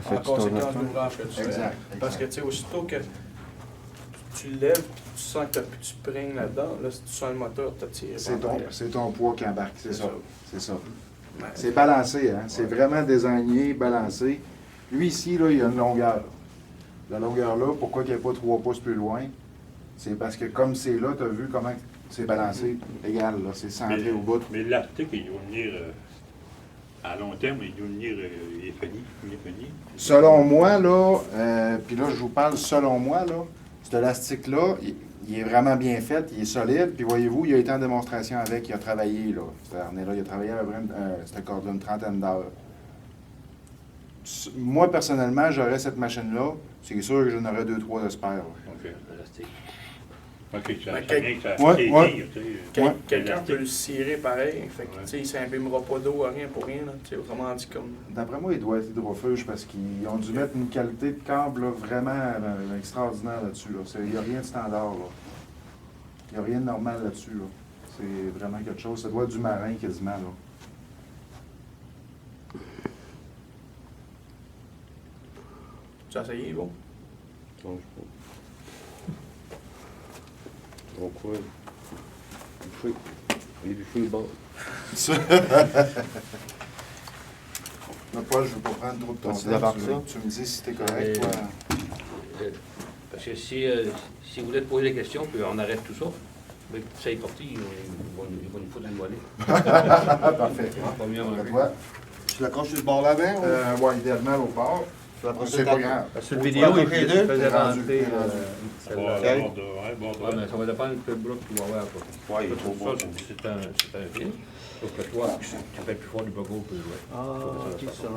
Ça fait en du tour de conséquence de fond. l'ouvrage que tu fais. Exact. Parce que, tu sais, aussitôt que tu lèves, tu sens que tu n'as plus de spring là-dedans, là, si tu sens le moteur, tu tires. C'est ton poids qui embarque, c'est C'est ça. ça. C'est ça. Mais- C'est balancé, hein? C'est Ouais. vraiment désigné, balancé. Lui, ici, là, il y a une longueur. La longueur là, pourquoi il n'y a pas 3 pouces plus loin? C'est parce que comme c'est là, tu as vu comment c'est balancé égal, là. C'est centré au bout. Mais l'article, il doit venir, à long terme, il doit venir fini. Selon moi, là, puis là, je vous parle selon moi, là, cet élastique-là, il est vraiment bien fait, il est solide, puis voyez-vous, il a été en démonstration avec, il a travaillé, là. Cet harnais-là, il a travaillé à peu près, cette corde-là, une trentaine d'heures. Moi, personnellement, j'aurais cette machine-là, c'est sûr que j'en aurais 2-3 de spare, là. OK, élastique. OK, ça Mais vient que ça Ouais, fait ouais. dire, tu sais. Quelqu'un élastique. peut le cirer pareil, fait que, Ouais. tu sais, il s'abîmera pas d'eau, rien pour rien, là, tu sais, autrement dit comme... D'après moi, il doit être hydrofuge parce qu'ils ont dû mettre une qualité de câble là, vraiment extraordinaire là-dessus. Là. Il n'y a rien de standard. Là. Il n'y a rien de normal là-dessus. Là. C'est vraiment quelque chose. Ça doit être du marin quasiment. Là. Tu as essayé, bon? Donc, ouais. Il est du bon. Là, Paul, je ne veux pas prendre trop de ton Tu temps. débarques Tu, ça? tu me dis si tu es correct. Toi. Parce que si vous voulez te poser des questions, puis on arrête tout ça, mais ça est parti, ils vont nous foutre une volée. Parfait. Pas mieux avant. Toi, Tu l'accroches sur le bord là-bas ou ouais, idéalement au port. tu l'accroches C'est pas grave. Sur Ou le vidéo, tu il accroches les deux? faisait Rendu, rentrer rendu. celle-là. Ok. Ouais, mais ça va dépendre de quel bloc tu vas avoir. Quoi. Ouais, il est trop beau. Ça, c'est un fil. Sauf que toi, tu fais plus fort du bloc peut jouer. Ah, ok, ça,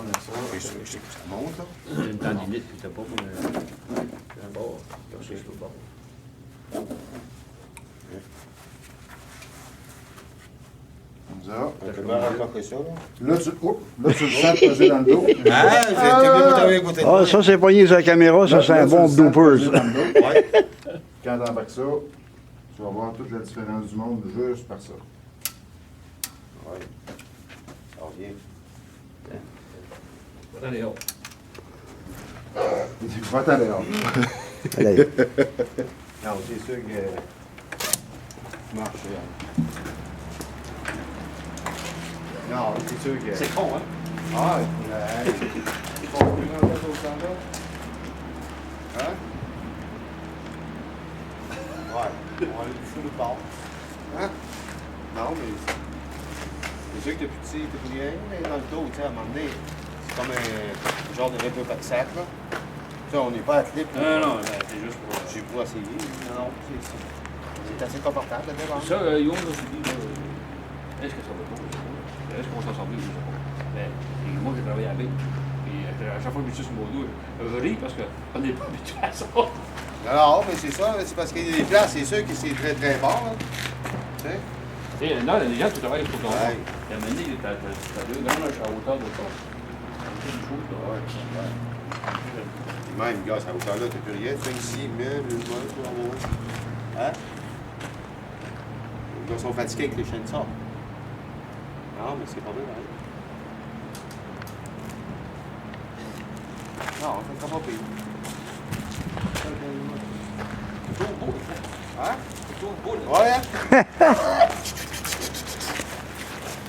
Je sais que ça monte, là. C'est une tendinite, puis t'as pas un bord. Là, c'est le bord. Comme ça. On peut bien raccrocher ça, là. Là, tu le sens peser dans le dos. Ah, j'ai bien goûté. Ah, ça, c'est pogné sur la caméra, ça, c'est un bon bloopers. Ouais. Quand tu embarques ça, tu vas voir toute la différence du monde juste par ça. Ouais. Ça revient. Allez, hop. Va-t'en dehors. Allez. Non, c'est sûr que. Marche, non, c'est sûr que. C'est con, hein? Ah, ils font plus grand-chose au standard. Hein? Ouais, on a du fou de bord. Hein? Non, mais c'est sûr que t'es petit, t'es plus rien, mais dans le dos, tu sais, à un moment donné, c'est comme un genre de rétro-sac, là. Tu sais, on n'est pas athlète. Non, c'est juste pour... J'ai pas essayé. Non, c'est assez confortable, là, devant. Ça, Young, là, je dis, est-ce que ça va pas? Est-ce qu'on va s'en sortir? Je sais pas. Mais moi, j'ai travaillé avec. Puis à chaque fois que je suis sur mon dos, je ris parce qu'on n'est pas habitué à ça. Non, mais c'est ça, c'est parce qu'il y a des places, c'est sûr que c'est très très bon, là. Tu sais? Tu sais, là, les gens qui travaillent pour ton Ouais. t'as mené, t'as 2 grands, là, je suis à hauteur de ça. C'est une chose, là. Ouais. Puis même, gars, à hauteur-là, t'as plus rien. Tu fais ici, meuble, le bois, tout en haut. Hein? Les gars sont fatigués avec les chaînes de sable. Non, mais c'est pas vrai, hein? Non, c'est pas pire. C'est tout beau, Hein? c'est tout beau, là. Ouais, hein?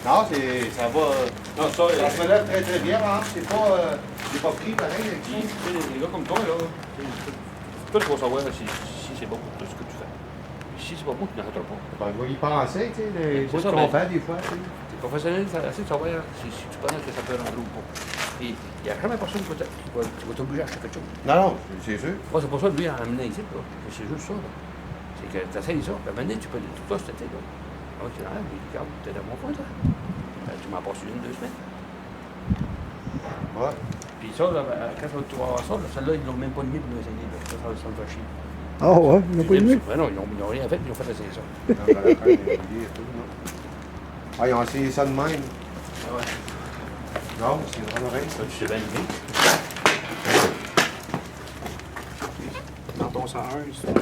Non, ça va. Non, ça, Ça se relève très très bien, hein? C'est pas. J'ai pas pris pareil avec ça. les gars comme toi, là, toi, tu vas savoir si c'est bon pour ce que tu fais. Si c'est pas bon, tu n'arrêteras pas. Ben, je vais y penser, tu sais, les C'est bouts ça, qu'on ben- fait des fois, tu sais. T'es professionnel, c'est assez de savoir si tu penses que ça peut rentrer ou pas. Et il n'y a jamais personne qui va t'obliger à acheter quelque chose. Non, non, c'est sûr. Moi, c'est pour ça que lui, en amené ici, là. C'est juste ça, là. C'est que tu essayes ça. Puis maintenant, tu peux tout ça, cet été, là. Ah, tu l'enlèves, puis regarde, t'es dans mon coin, toi. Ben, tu m'en passes 1-2 semaines. Ouais. Puis ça, là, ben, quand tu vas avoir ça, là, celle-là, ils l'ont même pas mis pour nous essayer, là. Ça me fait chier. Ah ouais, il n'a pas aimé. Ben non, ils n'ont rien fait, ils ont fait essayer ça. Ah, ils ont essayé ça de même. Ah ouais. Non, mais c'est vraiment rien. Ça, tu sais bien aimé. Dans ton 101, c'est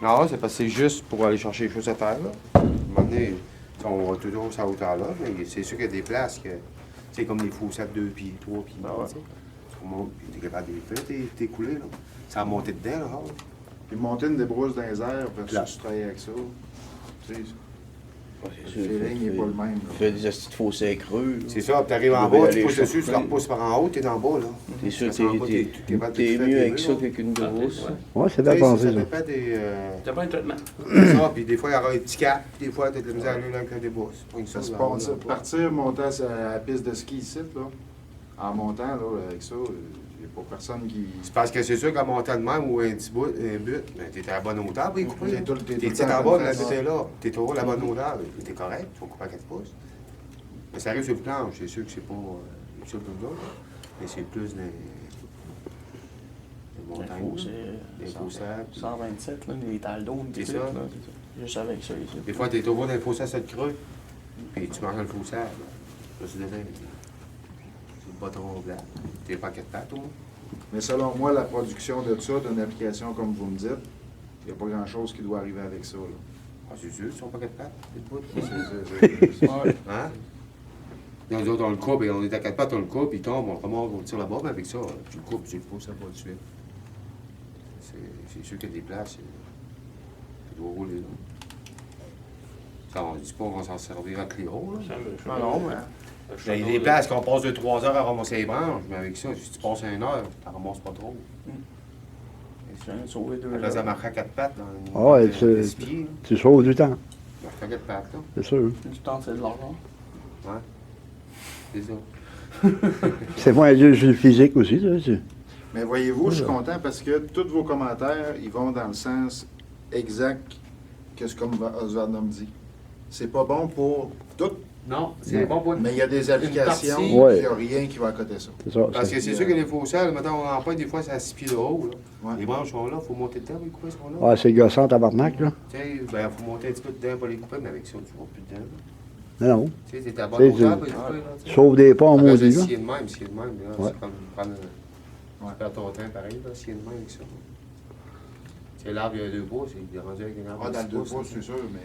Non, c'est parce que c'est juste pour aller chercher les choses à faire, là. À un moment donné, on va toujours à hauteur là, mais c'est sûr qu'il y a des places que. C'est comme des fossés de 2 pieds, 3 pieds. Ah ouais. tu sais. Tu remontes, puis t'es capable de les faire, tes coulées, là. Ça a monté dedans, là. Puis monter une débrousse dans les airs Là. versus travailler avec ça. Tu sais, Ouais, le c'est sûr. feeling n'est pas le même. Tu fais des astuces de fossés creux. là. C'est ça, puis t'arrives en Tu peux bas, tu aller pousses dessus, tu chercher. la repousses par en haut, t'es en bas, là. T'es sûr Ça sent pas, que capable de t'es tout mieux faire, avec t'es ça là. qu'avec une grosse. Ouais. Ouais, c'est Tu sais, bien pensé, ça ça. dépend des... T'as pas un traitement. C'est ça, puis des fois, il y aura un petit cap, puis des fois, t'as de la misère à aller là avec la débrousse. Ça se passe, partir, monter à la piste de ski ici, là, en montant, là, avec ça, il n'y a pas personne qui... C'est parce que c'est sûr qu'en montant de même ou un petit bout, un but, ben, t'es à la bonne hauteur pour y couper. T'es tout le T'es temps en à bas, bonne la place. butte est là. T'es toujours à la bonne hauteur, t'es correct, tu vas couper à 4 pouces. Mais ça arrive sur le planche, c'est sûr que c'est pas ça comme ça, là. Mais c'est plus des montagnes, des fossés. 127, là, les talons d'eau, C'est c'est ça. ça. Juste avec ça ici. Des fois, t'es toujours dans le fossé à 7 creux, puis tu manges dans le fossé, là. Là, c'est devant. C'est le bâton blanc. T'es pas à 4 pattes, au moins. Mais selon moi, la production de ça, d'une application comme vous me dites, il n'y a pas grand-chose qui doit arriver avec ça, là. Ah, c'est sûr, ils sont pas 4 pattes, les bouts. Ouais. Hein? Et nous autres, on le coupe, et on est à 4 pattes, on le coupe, il tombe, on remonte, on tire là-bas, mais avec ça, tu le coupes, tu le pousses, ça va tout de suite. C'est sûr qu'il y a des places, ça doit rouler, là. Ça, on ne dit pas qu'on va s'en servir à Cléo, là. Ah non, mais. Il y a des places qu'on passe 2-3 heures à ramasser les branches, mais avec ça, si tu passes 1 heure, tu n'en ramasses pas trop. Je viens de sauver 2 Là, ça marche à 4 pattes, dans Ah ouais, une c'est- 10 pieds. Tu sauves du temps, Ça marche à 4 pattes, là. c'est sûr. Du temps, c'est de l'argent. Ouais. C'est ça. C'est moins dur sur le physique aussi, ça. Mais voyez-vous, je suis content parce que tous vos commentaires, ils vont dans le sens exact que ce comme Osvaldo me dit. C'est pas bon pour tout, Non, c'est bon pour mais il y a des applications partie. qui Ouais. n'ont rien qui va à côté de ça. C'est ça. Parce que c'est sûr que les fossés, maintenant on empêche, des fois c'est à 6 pieds de haut. Là. Ouais. Les branches sont là, il faut monter dedans, les couper sont là. Ah, c'est gossant, tabarnak, là. Tu sais, ben, il faut monter un petit peu dedans pour les couper, mais avec ça, tu vas plus dedans. là. Non, non. Tu sais, t'es à bonne C'est- hauteur pour les couper. Là, tu sais. Sauve des pas en Après, maudit, là. s'il est de même, s'il est de même, là, Ouais. c'est comme prendre. Ouais. Tu perds ton temps pareil, là, s'il est de même avec ça. Tu sais, l'arbre, il y a 2 pouces, il est rendu avec un arbre Ah, de dans 6 le 2 pouces, pouces, c'est sûr, mais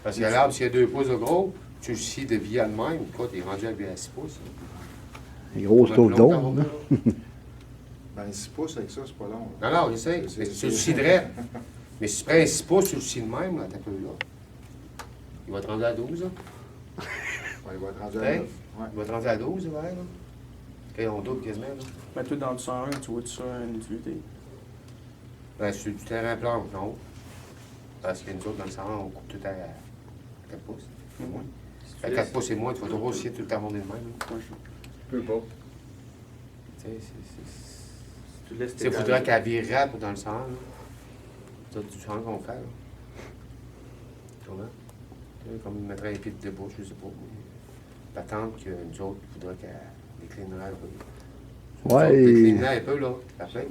Parce que l'arbre, s'il y a 2 pouces de gros, tu le scies de vie à de même, quoi, t'es rendu avec à 6 pouces. Les grosses taux d'eau, là. ben, 6 pouces avec ça, c'est pas long. Non, non, je sais. Mais tu le scies direct. Mais si tu prends un 6 pouces, tu le scies de même, là, t'as peu là. Il va te rendre à 12, là. Ouais, il va être rendu à Hey. 9. Ouais. Il va te rendre à 12, là, là. Quand on double quasiment, là. Mais toi, dans le 101, tu vois-tu ça une utilité? Ben, sur du terrain plan, non. Parce que nous autres, dans le salon, on coupe tout à 4 pouces. À 4 pouces et moins, tu vas toujours aussi tout le temps monter de même. là. Je peux pas. Tu sais, c'est. Tu laisses Tu sais, il faudrait qu'elle vire rap dans le sang, là. C'est du sang qu'on fait, là. Comment? Tu sais, comme mettre un pied de débouche, je sais pas. D'attendre que nous autres, il faudrait qu'elle déclinerait un peu. Ouais, et- Déclinerait un peu, là. Parfait.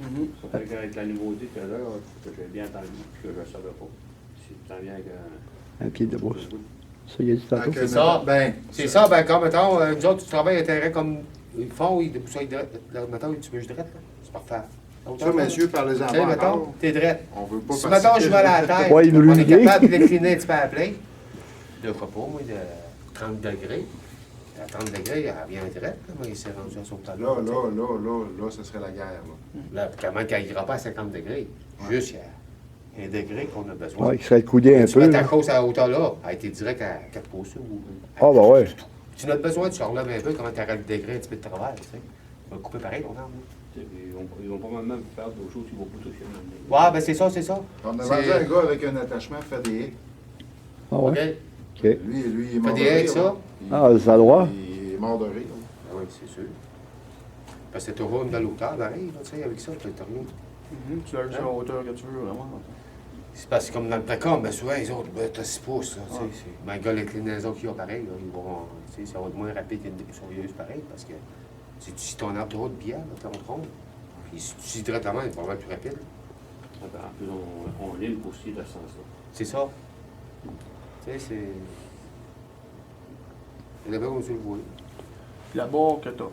Ça fait qu'avec la nouveauté tout à l'heure, que j'ai bien entendu, que je ne savais pas. Si tu t'en viens avec Un pied de brousse. Ça, il a dit tantôt. Ok, C'est ça. Ben, C'est ça, ben, comme, mettons, nous autres, tu travailles à terrain comme ils font, ils déboussent direct. Là, mettons, tu veux direct, là. C'est parfait. ça, messieurs, parlez-en Tu sais, pas mettons, encore. t'es drette. On veut pas Si, mettons, je vais à la terre, Ouais, il veut on est l'idée. capable de décliner un petit peu à la plate. De, je sais pas, moi, de 30 degrés. À 30 degrés, elle vient direct, là, mais il s'est rendu à son talon. Là, ce serait la guerre, là. Là, comment qu'elle ira pas à 50 degrés? Juste à 1 degré qu'on a besoin. Ouais, qui serait coudé un Tu peu, mets ta là. cause à la hauteur là, elle a été direct à 4 pouces. Ou... Ah, ben ouais. Tu n'as besoin, tu relèves un peu, comment tu arrêtes le degré un petit peu de travers, tu sais. Tu vas couper pareil ton arbre. là. Ils vont pas même faire d'autres choses qui vont pas toucher. Ouais, ben c'est ça, c'est ça. On a C'est- vendu un gars avec un attachement fait des haies. Ah, OK? ouais. OK. Lui, il est mort des de haies avec rire, ça? là. Ah, ça a droit. Il est mort de rire. Ah oui, c'est sûr. Parce que tu auras une belle hauteur, pareil, là, tu sais, avec ça, tu as rien. Tu lâches à la hauteur que tu veux, vraiment. C'est parce que comme dans le Tacom, ben souvent, les autres, ben, t'as 6 pouces, là, tu sais. Ben, le gars, les inclinaisons qu'il y a, pareil, là, ils vont, tu sais, ça va être moins rapide qu'une dépoussiéreuse, pareil, parce que si tu scies ton arbre de haute bière, là, ton tronc, puis si tu scies directement, il va être plus rapide. En plus, on ligne aussi dans ce sens-là. C'est ça. Tu sais, c'est. C'est là-bas où tu le vois. Puis la barre que t'as,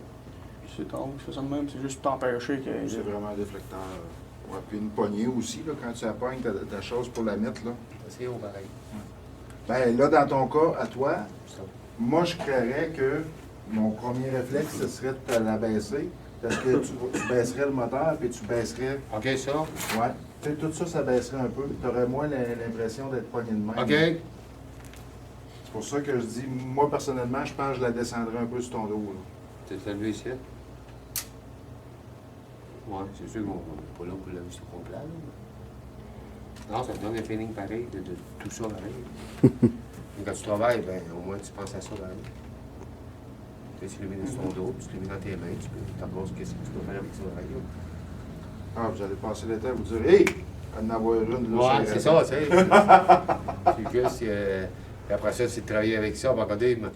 c'est ton, c'est ça de même, c'est juste pour t'empêcher que. C'est vraiment un déflecteur. Ouais, puis une poignée aussi, là, quand tu appognes ta chose pour la mettre, là. C'est haut, pareil. Ben là, dans ton cas, à toi, Ça. moi, je créerais que mon premier réflexe, ce serait de te la baisser, Parce que tu baisserais le moteur, puis tu baisserais... OK, ça. Ouais. Tu sais, tout ça, ça baisserait un peu. Tu aurais moins l'impression d'être poigné de main. OK. C'est pour ça que je dis, moi, personnellement, je pense que je la descendrais un peu sur ton dos, là. Tu te levé ici? Ouais, c'est sûr qu'on n'est pas là pour le vue au complet, là. Non, ça te donne un feeling pareil de tout ça, pareil. Mais quand tu travailles, ben, au moins, tu penses à ça, pareil. Tu sais, tu le mets sur ton dos, tu le mets dans tes mains, tu peux t'apprendre qu'est-ce que tu dois faire avec ça, pareil. Ah, vous allez passer l'été à vous dire, hey, en avoir une, là. Ouais, c'est ça, tu sais. C'est juste, et après ça, c'est de travailler avec ça. On va regarder, mais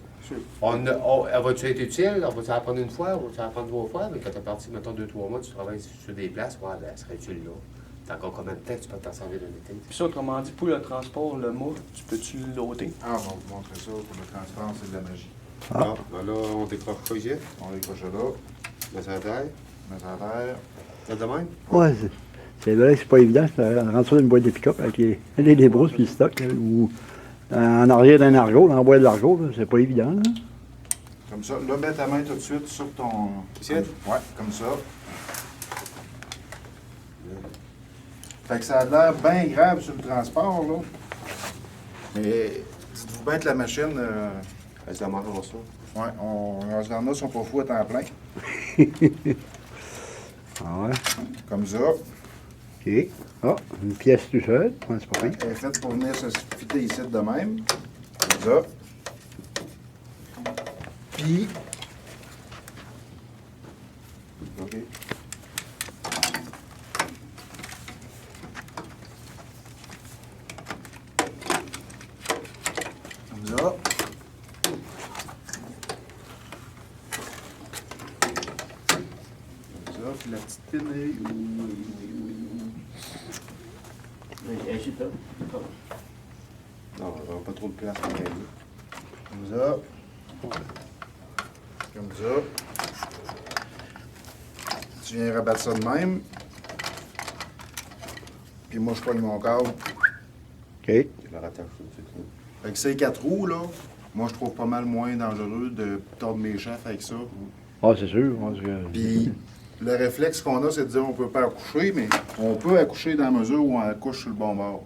elle va-tu être utile? On va-tu apprendre une fois? On va-tu apprendre 2 fois? Mais quand tu es parti, mettons, 2-3 mois, tu travailles sur des places, ouais, ben, elle serait utile là. T'as encore combien de temps que tu peux t'en servir de l'été? Puis ça, autrement dit, pour le transport, le mât, tu peux-tu le loader? Ah, on va vous montrer ça pour le transport, c'est de la magie. Ah, ben là, on décroche pas ici. On décroche là, Mets ça à terre. met ça à terre. Là, de même? Ouais, c'est vrai que c'est pas évident. Ça rentre ça dans une boîte de pick-up avec les débrousses puis le stock, là, ou en arrière d'un argot, dans la boîte de l'argot, là, c'est pas évident. Là. Comme ça. Là, mets ta main tout de suite sur ton... Ici? Ouais, comme ça. Fait que ça a l'air bien grave sur le transport, là. Mais dites-vous bien que la machine... Elle se demande ça. ouais, on se en a, sont pas fous à temps plein. Ah ouais. Comme ça. OK. Ah, une pièce tout seul. Ouais, c'est pas pire. Elle est faite pour venir se fitter ici de même. Comme ça. Puis... OK. Comme ça. Comme ça, puis la petite pine est... Et ici, là. Non, on n'a pas trop de place pour gagner. Comme ça. Comme ça. Tu viens rabattre ça de même. Puis moi, je pogne mon câble. OK. Je la rattache tout de suite. Là. Fait que ces 4 roues, là, moi, je trouve pas mal moins dangereux de tordre mes chefs avec ça. Ah, c'est sûr. Parce que... Puis le réflexe qu'on a, c'est de dire on peut pas accoucher, mais on peut accoucher dans la mesure où on accouche sur le bon bord.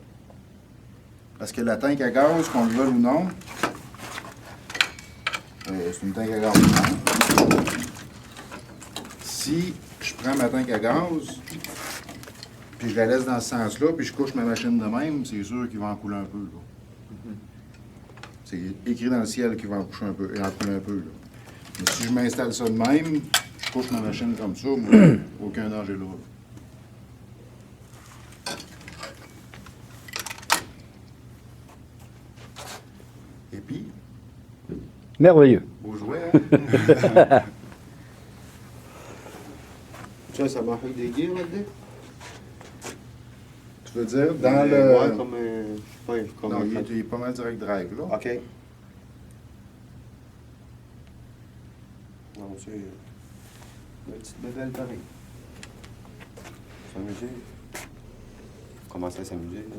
Parce que la tank à gaz, qu'on le veuille ou non, c'est une tank à gaz. Si je prends ma tank à gaz, puis je la laisse dans ce sens-là, puis je couche ma machine de même, c'est sûr qu'il va en couler un peu. Là. C'est écrit dans le ciel qu'il va en coucher un peu, et en couler un peu. Là. Mais si je m'installe ça de même, je couche ma machine comme ça, moi, aucun danger là. Et puis, Merveilleux. beau jouet, hein? Ça marche avec des gears là-dedans? Tu veux dire, dans le... Ouais, comme je sais pas, comme Non, il est pas mal direct drive, là. OK. Non, c'est une petite bébelle pareil. S'amuser. Commencer à s'amuser, là.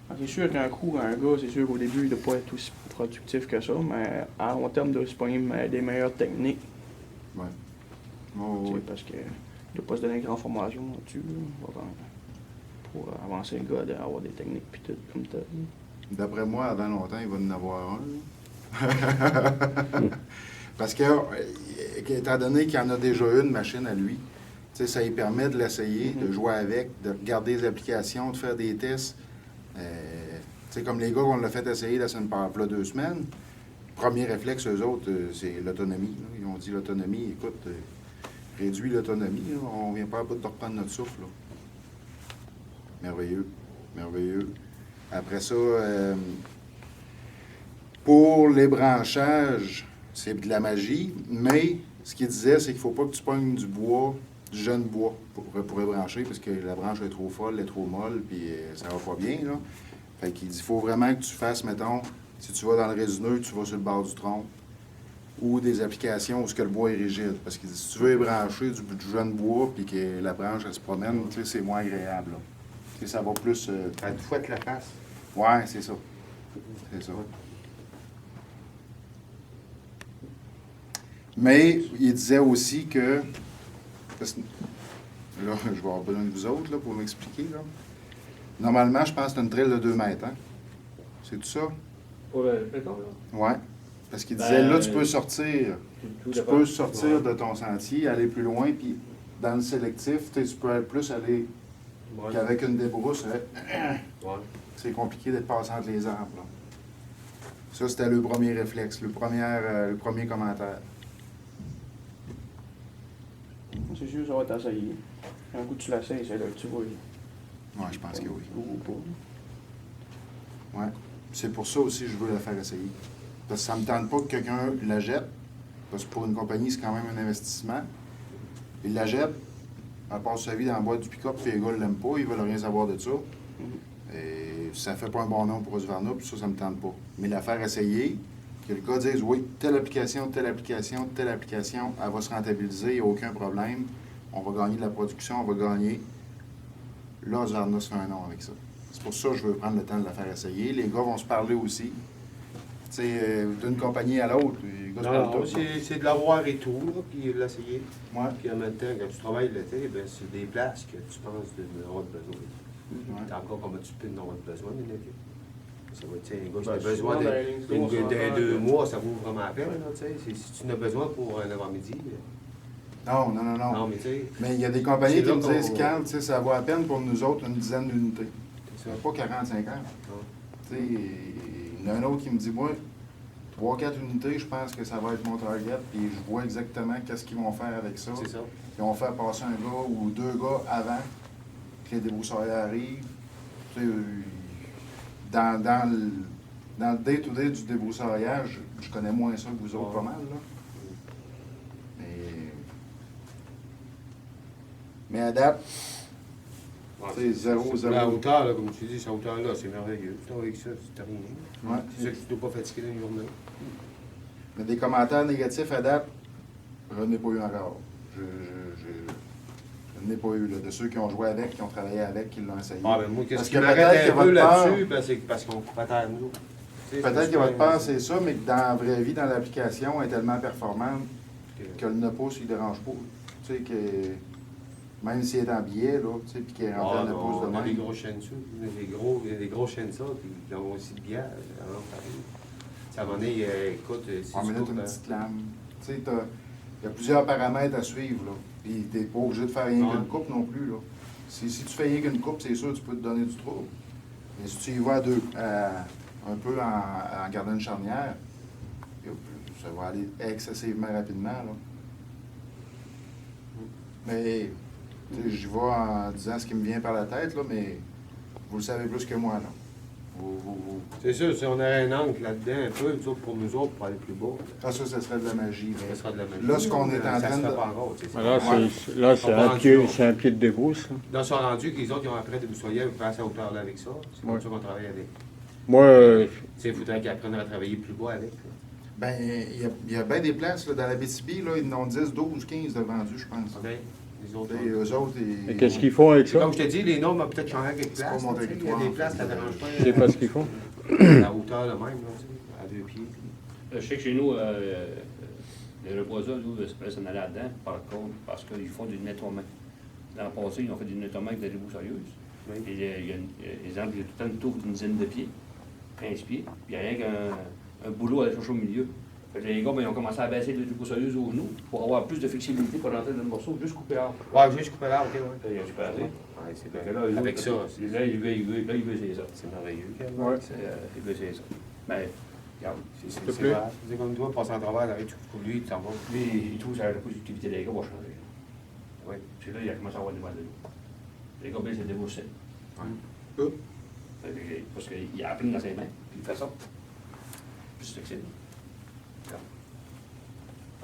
Ah, c'est sûr qu'un coup, un gars, c'est sûr qu'au début, il ne doit pas être aussi productif que ça, mais à long terme, il doit se pogner des meilleures techniques. Ouais. Tu Oh, sais, oui. parce qu'il ne doit pas se donner une grande formation là-dessus. Là, pour avancer le gars, d'avoir des techniques puis tout, comme t'as dit. D'après moi, avant longtemps, il va en avoir un. Là. Parce que, étant donné qu'il y en a déjà une machine à lui, tu sais, ça lui permet de l'essayer, de jouer avec, de regarder les applications, de faire des tests. Tu sais, comme les gars qu'on l'a fait essayer la semaine par 2 semaines, premier réflexe, eux autres, c'est l'autonomie. Là. Ils ont dit l'autonomie, écoute, réduis l'autonomie, là, on vient pas à bout de reprendre notre souffle. Là. Merveilleux, merveilleux. Après ça, pour les branchages, c'est de la magie, mais ce qu'il disait, c'est qu'il ne faut pas que tu pognes du bois, du jeune bois, pour brancher, parce que la branche est trop folle, elle est trop molle, puis ça va pas bien, là. Fait qu'il dit, il faut vraiment que tu fasses, mettons, si tu vas dans le résineux, tu vas sur le bord du tronc, ou des applications où ce que le bois est rigide. Parce que si tu veux brancher du jeune bois, puis que la branche, elle se promène, tu sais, c'est moins agréable, là. Tu sais, ça va plus... Elle te fouette la face. Ouais, c'est ça. C'est ça. Mais il disait aussi que, parce que là, je vais avoir besoin de vous autres là, pour m'expliquer. Là. Normalement, je pense que c'est une trail de 2 mètres. Hein? C'est tout ça? Pour le peloton, là? Oui. Parce qu'il disait, Ben, là, tu peux sortir. Tout Tu dépend. peux sortir de ton sentier, aller plus loin, puis dans le sélectif, tu peux plus aller Ouais. qu'avec une débrousse. Ouais. C'est compliqué d'être passé entre les arbres. Là. Ça, c'était le premier réflexe, le premier commentaire. C'est sûr, ça va t'essayer. Un coup, tu l'essayes, c'est là que tu vois. Oui, je pense que oui. Ou pas. Ouais. C'est pour ça aussi que je veux la faire essayer. Parce que ça ne me tente pas que quelqu'un la jette. Parce que pour une compagnie, c'est quand même un investissement. Il la jette, elle passe sa vie dans la boîte du pick-up, puis les gars ne l'aiment pas, ils veulent rien savoir de ça. Et ça ne fait pas un bon nom pour Husqvarna, puis ça ne me tente pas. Mais la faire essayer, que le gars dise, oui, telle application, telle application, telle application, elle va se rentabiliser, il n'y a aucun problème. On va gagner de la production, on va gagner. Là, Husqvarna se fait un nom avec ça. C'est pour ça que je veux prendre le temps de la faire essayer. Les gars vont se parler aussi. Tu sais, d'une compagnie à l'autre, les gars se parlent Non, tous. c'est de l'avoir et tout, là, puis de l'essayer. Ouais. Puis en même temps, quand tu travailles l'été, ben, c'est des places que tu penses d'avoir besoin. Ouais. T'as encore combien tu peux en avoir besoin de l'été? Ça va être, tiens, les gars, si Ben, t'as besoin souvent, dans les lignes d'eau, on d'un s'entend 2 que- mois, ça vaut vraiment la peine, là, tu sais. Si tu en as besoin pour un avant-midi, Non, non, non, non. non, mais tu sais, Mais il y a des compagnies C'est qui là me disent, qu'on- Carl, tu sais, ça vaut à peine pour nous autres une dizaine d'unités. c'est Ça ça. va pas 40-50. Non. Tu sais, il y en a un autre qui me dit, moi, 3-4 unités, je pense que ça va être mon target, puis je vois exactement qu'est-ce qu'ils vont faire avec ça. C'est ça. Ils vont faire passer un gars ou 2 gars avant que les débroussailleurs arrivent. Tu sais, dans le day-to-day du débroussaillage, je connais moins ça que vous autres Ouais. pas mal, là. Mais à date, tu sais, 0-0. La hauteur, là, comme tu dis, cette hauteur-là, c'est merveilleux. Tu avec ça, c'est terminé. Ouais. C'est sûr que tu ne dois pas fatiguer dans une journée. Mais des commentaires négatifs à date, je n'en ai pas eu encore. Je n'en ai pas eu, là, de ceux qui ont joué avec, qui ont travaillé avec, qui l'ont essayé. Ah, ben moi, qu'est-ce Parce qui que m'arrête peut-être un que peu votre peur- là-dessus, ben, c'est parce qu'on coupe à terre, nous. Tu sais, Peut-être que votre peur, peur, c'est ça, mais que dans la vraie vie, dans l'application, elle est tellement performante que le 9 pouces, il ne dérange pas. Tu sais, que même s'il est en billet, là, tu sais, puis qu'il est rentré en 9 pouces de on a des même. gros chaînes dessus. Il y a des gros chaînes ça, puis ils ont aussi de bière. Alors, pareil. Ça, à un moment donné, écoute, si On tu met coupes, une petite lame. Tu sais, il y a plusieurs paramètres à suivre, là. Puis tu n'es pas obligé de faire rien qu'une coupe non plus, là. Si tu fais rien qu'une coupe, c'est sûr que tu peux te donner du trouble. Mais si tu y vas un peu en gardant une charnière, ça va aller excessivement rapidement, là. Mais tu sais, j'y vais en disant ce qui me vient par la tête, là, mais vous le savez plus que moi, là. Vous. c'est sûr, si on avait un angle là-dedans, un peu, pour nous autres, pour aller plus bas, Ah, ça serait de la magie. ça Mais sera de la magie. là, ce qu'on est en Ça train se fait de. pas encore, tu sais. Là, Ouais. c'est un pied de débrousse. Là. Là, ils sont rendus que les autres, ils ont appris à débroussailler, ils passent à hauteur là avec ça. C'est comme Ouais. ça qu'on travaille avec. Moi, Tu sais, il faudrait qu'ils apprennent à travailler plus bas avec. là. Ben, il y a bien des places, là, dans la BTB, là, ils en ont 10, 12, 15 de vendus, je pense. OK? Les autres, Et eux autres, et qu'est-ce qu'ils font avec c'est ça? comme je te dis, les noms vont peut-être changer à quelques C'est pas places. mon tu sais. Il y a territoire. des places, ça ne dérange pas. C'est pas ce qu'ils font? La hauteur de même, là, tu sais, à 2 pieds. Je sais que chez nous, les reposants, nous, se s'en aller là-dedans, par contre, parce qu'ils font du nettoiement. Dans le passé, ils ont fait du nettoiement avec des débroussaieuses. Oui. Et il y a exemple, il y a tout le temps une tour d'une dizaine de pieds, 15 pieds, puis il n'y a rien qu'un boulot à aller chercher au milieu. Fait que les gars, ben, ils ont commencé à baisser les débroussaieuses aux genoux pour avoir plus de flexibilité pour rentrer dans le morceau, juste couper l'arbre. Ouais, juste couper là, OK, ouais. Il y a super Ouais, c'est Fait bien. que là, eux Avec autres, ça, là, il veut essayer ça. c'est merveilleux. Ouais. Il veut essayer ça. Mais, regarde, C'est te plaît? vrai. C'est comme toi, passer en travers, avec tout pour lui, tu t'en vas. lui, il trouve que la productivité des gars va changer. Oui. Puis là, il a commencé à avoir des mal de l'eau. Les gars, ben, c'est déboursé. Eux. Parce qu'il a appris dans ses mains, puis il fait ça. Puis c'est excellent.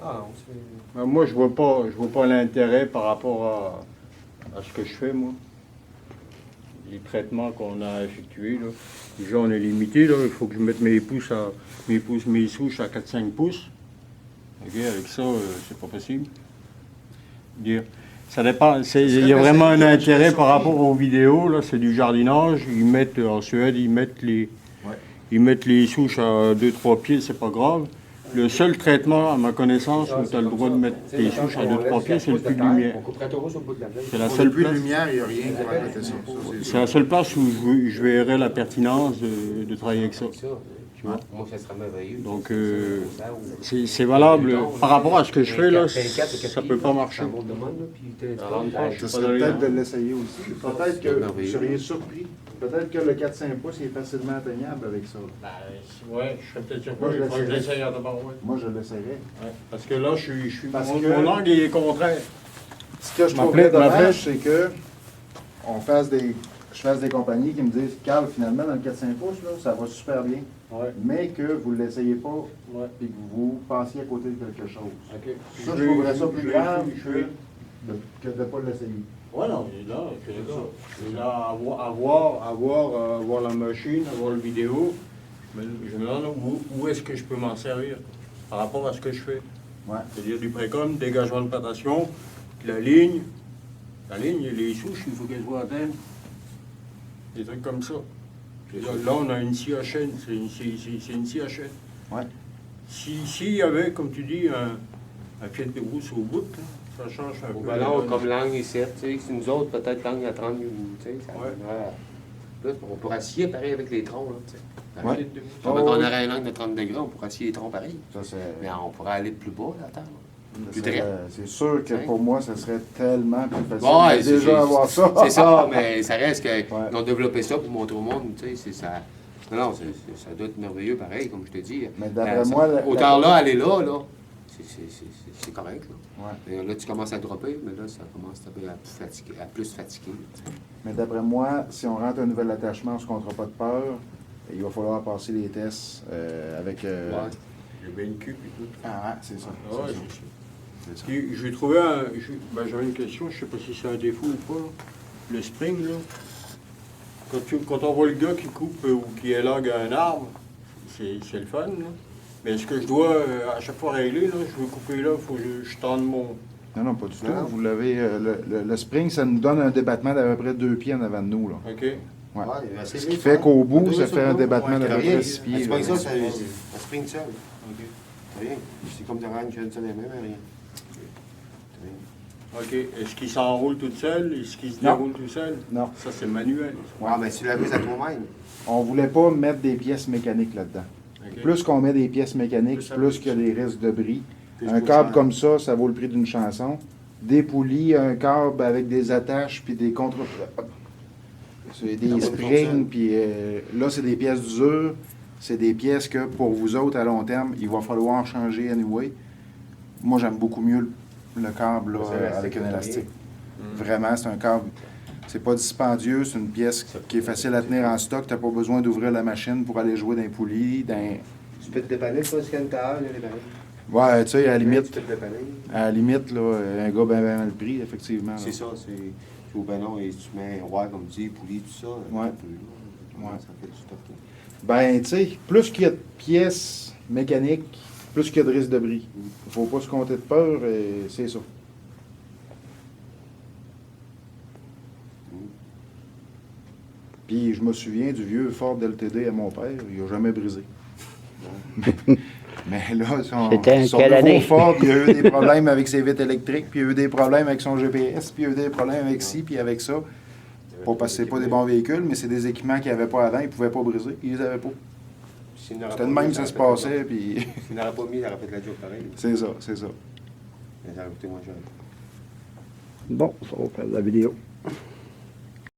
Ah non, c'est... Ben, moi, je vois pas l'intérêt par rapport à ce que je fais, moi. Les traitements qu'on a effectués, là. Déjà, on est limité, là. Il faut que je mette mes souches à 4-5 pouces. OK, avec ça, c'est pas possible. Dire, ça dépend. Il y a vraiment un intérêt par rapport aux vidéos, là. C'est du jardinage. Ils mettent, en Suède, ils mettent les souches à 2-3 pieds, c'est pas grave. Le seul traitement, à ma connaissance, où tu as le droit de mettre tes souches à 2-3 pieds, c'est le puits de lumière. C'est la Pour seule le puits de place. lumière, il n'y a rien qui va arrêter ça. C'est la seule place où je verrais la pertinence de travailler avec ça. Tu vois? Moi, ça serait merveilleux. Donc, c'est valable. Par rapport à ce que je fais, là, ça peut pas marcher. Ce serait peut-être de l'essayer aussi. Peut-être que vous seriez surpris. Peut-être que le 4-5 pouces est facilement atteignable avec ça. Ouais, je serais peut-être surpris. Moi, je Il faudrait que je l'essayerais. l'essaye d'abord, ouais. Moi, je l'essayerais. Parce que là, je suis Parce mon, que- mon angle il est contraire. Ce que je Ma trouverais plaie- ma dommage, c'est que je fasse des compagnies qui me disent, Carl, finalement, dans le 4-5 pouces, là, ça va super bien. Ouais. Mais que vous ne l'essayez pas Ouais. et que vous passiez à côté de quelque chose. OK. Ça, je trouverais ça plus grave je vais- que de ne pas l'essayer. Ouais, non, il est là, c'est ça. Je suis là à voir la machine, à voir la vidéo. Je me demande où est-ce que je peux m'en servir par rapport à ce que je fais. Ouais. C'est-à-dire du précom, dégagement de patation, puis la ligne, les souches, il faut qu'elles soient atteintes. Des trucs comme ça. Là, on a une scie à chaîne, c'est une scie à chaîne. Ouais. S'il y avait, comme tu dis, un pied de brousse au bout, là, ça change un Au peu. ballon, comme l'angle ici, tu sais, c'est nous autres, peut-être l'angle à 30 tu sais, ça Ouais. donnerait- Là, on pourrait scier pareil avec les troncs, là, tu sais. Ouais. Fait Oh, qu'on oui. aurait un angle de 30 degrés, on pourrait scier les troncs pareil. Ça, c'est... Mais on pourrait aller plus bas, là, attends. Plus C'est direct. c'est sûr que Hein? pour moi, ça serait tellement plus facile Ouais, de c'est- déjà avoir ça. C'est ça, mais ça reste qu'ils Ouais. ont développé ça pour montrer au monde, tu sais, c'est ça. Non, ça doit être merveilleux pareil, comme je te dis. Mais d'après moi, Autant là, aller là, c'est correct, là. Ouais. Et là, tu commences à dropper, mais là, ça commence à plus fatiguer. Mais d'après moi, si on rentre un nouvel attachement, on ne se comptera pas de peur. Il va falloir passer les tests avec... Ouais. Le BNQ et tout. Ah ouais, c'est ça. Ah ouais, c'est ça. c'est ça. C'est ça. Puis, j'ai trouvé j'avais une question, je sais pas si c'est un défaut ou pas. Là. Le spring, là, quand on voit le gars qui coupe ou qui élogue un arbre, c'est le fun, là. Mais est-ce que je dois à chaque fois régler, là, je veux couper là, il faut que je tende mon. Non, non, pas du tout. Non. Vous l'avez... le spring, ça nous donne un débattement d'à peu près 2 pieds en avant de nous. Là. OK. Ouais. C'est Ce qui fait qu'au bout, ça fait un débattement d'à peu Rien, près 6 pieds. c'est pas là. ça, ça spring seul. Rien. C'est comme de rendre une chaîne seule et même, rien. OK. Est-ce qu'il s'enroule tout seul? Est-ce qu'il se Non. déroule tout seul? Non. Ça, c'est manuel. Ouais, mais tu l'as mis à toi-même. On voulait pas mettre des pièces mécaniques là-dedans. OK. Plus qu'on met des pièces mécaniques, Plus ça plus bouge. qu'il y a des risques de bris. Plus Un faut câble cher. comme ça vaut le prix d'une chanson. Des poulies, un câble avec des attaches, puis des contre... C'est des springs, puis là, c'est des pièces d'usure. C'est des pièces que, pour vous autres, à long terme, il va falloir changer anyway. Moi, j'aime beaucoup mieux le câble là, C'est élastique, avec un c'est élastique. Vraiment, c'est un câble... C'est pas dispendieux, c'est une pièce qui est facile à tenir en stock. Tu n'as pas besoin d'ouvrir la machine pour aller jouer dans les poulies, dans... Tu peux te dépanner, toi, scan ta heure, les dépanner. Ouais, tu sais, à la Tu limite, peux te dépanner. à la limite, là, un gars bien mal pris, effectivement. là. C'est ça, c'est. Au ballon, et tu mets un roi, comme tu dis, poulie, tout ça. Ouais. un peu, là. Ouais. Ça fait du stock, là. Ben, tu sais, plus qu'il y a de pièces mécaniques, plus qu'il y a de risque de bris. Faut pas se compter de peur, et c'est ça. Puis je me souviens du vieux Ford LTD à mon père, il n'a jamais brisé. Mais là, C'était en son quelle nouveau année? Ford, il a eu des problèmes avec ses vitres électriques, puis il a eu des problèmes avec son GPS, puis il a eu des problèmes avec ci, puis avec ça. Pas parce que c'est pas des bons véhicules, mais c'est des équipements qu'il n'y avait pas avant, il ne pouvaient pas briser, ils les avaient pas. S'il n'aurait C'était pas de même mis, que ça il se aurait fait passait, la puis job. S'il n'aurait pas mis, il aurait fait la job pareil. c'est ça, c'est ça. Mais ça aurait coûté moins cher. Bon, ça va faire de la vidéo.